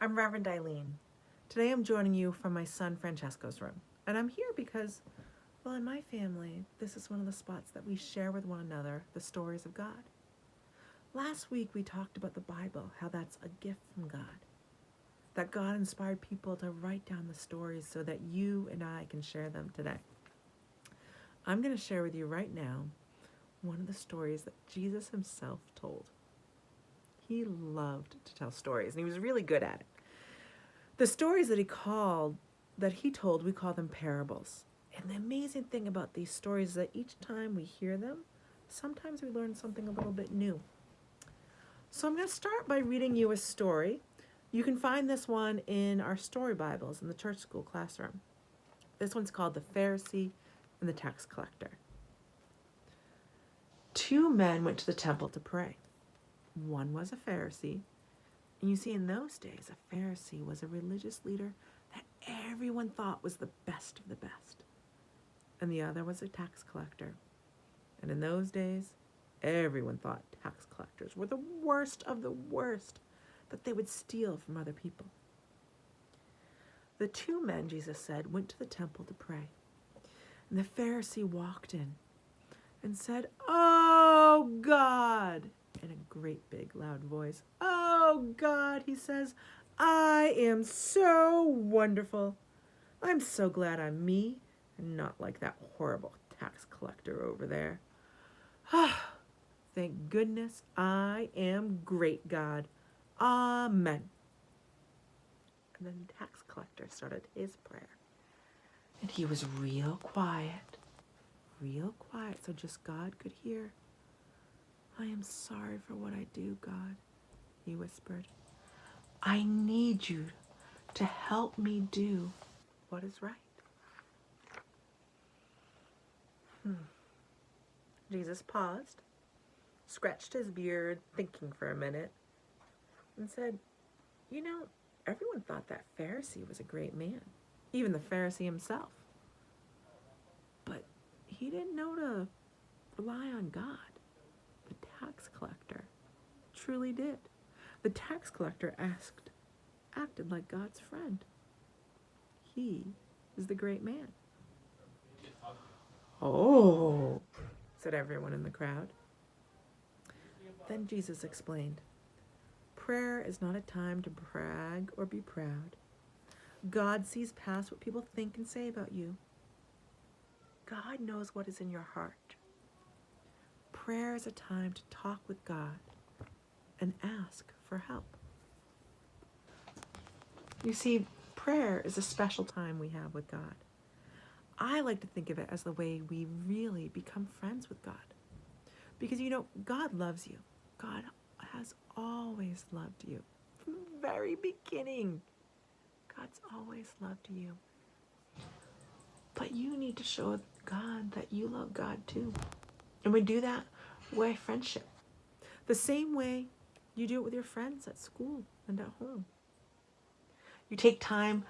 I'm Reverend Eileen. Today I'm joining you from my son Francesco's room. And I'm here because, well, in my family, this is one of the spots that we share with one another the stories of God. Last week we talked about the Bible, how that's a gift from God. That God inspired people to write down the stories so that you and I can share them today. I'm going to share with you right now one of the stories that Jesus himself told. He loved to tell stories, and he was really good at it. The stories that he told, we call them parables. And the amazing thing about these stories is that each time we hear them, sometimes we learn something a little bit new. So I'm going to start by reading you a story. You can find this one in our story Bibles in the church school classroom. This one's called The Pharisee and the Tax Collector. 2 men went to the temple to pray. One was a Pharisee. And you see, in those days, a Pharisee was a religious leader that everyone thought was the best of the best. And the other was a tax collector. And in those days, everyone thought tax collectors were the worst of the worst, that they would steal from other people. The 2 men, Jesus said, went to the temple to pray. And the Pharisee walked in and said, "Oh, God," in a great big loud voice. "Oh, God," he says, "I am so wonderful. I'm so glad I'm me and not like that horrible tax collector over there. Ah, thank goodness I am great, God. Amen." And then the tax collector started his prayer. And he was real quiet so just God could hear. "I am sorry for what I do, God," he whispered. "I need you to help me do what is right." Jesus paused, scratched his beard, thinking for a minute, and said, "Everyone thought that Pharisee was a great man, even the Pharisee himself. But he didn't know to rely on God. The tax collector truly did. The tax collector acted like God's friend. He is the great man." "Oh," said everyone in the crowd. Then Jesus explained, "Prayer is not a time to brag or be proud. God sees past what people think and say about you. God knows what is in your heart. Prayer is a time to talk with God and ask for help." You see, prayer is a special time we have with God. I like to think of it as the way we really become friends with God. Because God loves you. God has always loved you. From the very beginning, God's always loved you. But you need to show God that you love God too. And we do that by friendship. The same way you do it with your friends at school and at home. You take time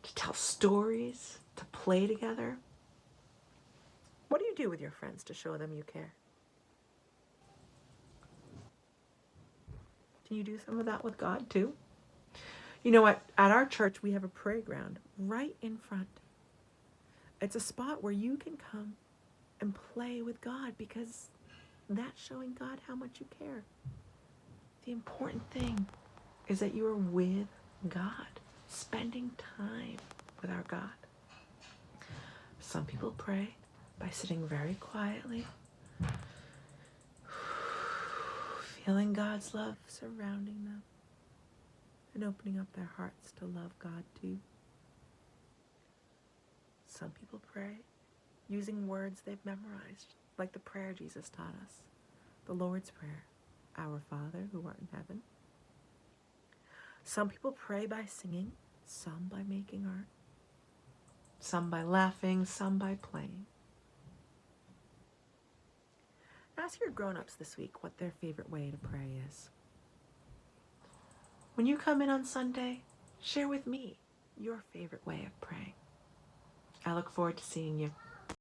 to tell stories, to play together. What do you do with your friends to show them you care? Can you do some of that with God too? At our church we have a prayer ground right in front. It's a spot where you can come and play with God because that's showing God how much you care. The important thing is that you are with God, spending time with our God. Some people pray by sitting very quietly, feeling God's love surrounding them and opening up their hearts to love God too. Some people pray using words they've memorized, like the prayer Jesus taught us, the Lord's Prayer, "Our Father who art in heaven." Some people pray by singing, some by making art, some by laughing, some by playing. Ask your grown-ups this week what their favorite way to pray is. When you come in on Sunday, share with me your favorite way of praying. I look forward to seeing you.